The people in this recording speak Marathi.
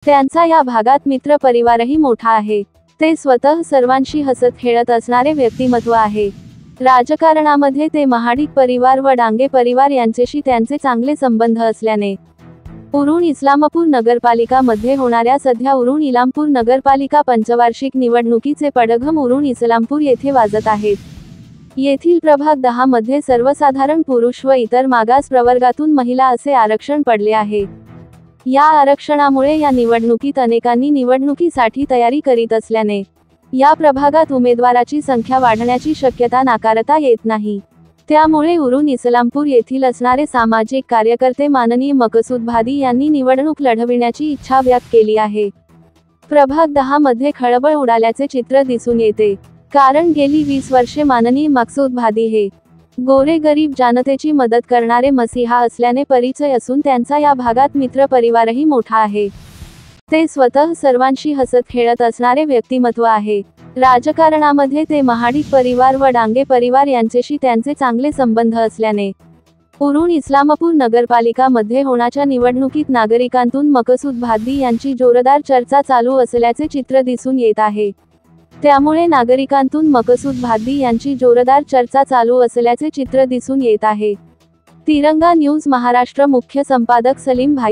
त्यांचा या भागात मित्र परिवारही मोठा आहे। ते स्वतः सर्वांशी हसत खेळत असणारे व्यक्तिमत्व आहे। राजकारणामध्ये ते महाडिक परिवार व डांगे परिवार यांच्याशी त्यांचे चांगले संबंध असल्याने उरण इस्लामपूर नगरपालिका मध्ये होणाऱ्या सध्या उरण इलामपूर नगरपालिका पंचवार्षिक निवडणुकीचे पडघम उरण इस्लामपूर येथे वाजत आहेत। येथील प्रभाग 10 मध्ये सर्वसाधारण पुरुष व इतर मागास प्रवर्गातून महिला असे आरक्षण पडले आहे। या आरक्षणामुळे या निवडणुकीत अनेकांनी निवडणुकीसाठी तयारी करीत असल्याने या प्रभागात उमेदवाराची संख्या वाढण्याची शक्यता नाकारता येत नाही। त्यामुळे उरण इस्लामपूर येथील असणारे सामाजिक कार्यकर्ते माननीय मकसूद भादी यांनी निवडणूक लढविण्याची इच्छा व्यक्त केली आहे। प्रभाग 10 मध्ये खळबळ उडाल्याचे चित्र दिसून येते, कारण गेली 20 वर्षे माननीय मकसूद भादी हे गोरेगरीब जनतेची मदत करणारे मसीहा असल्याने परिचय असून त्यांचा या भागात मित्र परिवारही मोठा आहे। ते स्वतः सर्वांशी हसत खेळत असणारे व्यक्तिमत्व आहे। राजकारणामध्ये ते महाडिक परिवार व डांगे परिवार यांच्याशी त्यांचे चांगले संबंध असल्याने उरण इस्लामपूर नगरपालिका मध्ये होणाऱ्या निवडणुकीत नागरिकांतून मकसूद भादी यांची जोरदार चर्चा चालू असल्याचे चित्र दिसून येत आहे। त्यामुळे नागरिकांतून मकसूद भादी यांची जोरदार चर्चा चालू असल्याचे चित्र दिसून येत आहे। तिरंगा न्यूज महाराष्ट्र मुख्य संपादक सलीम भाई।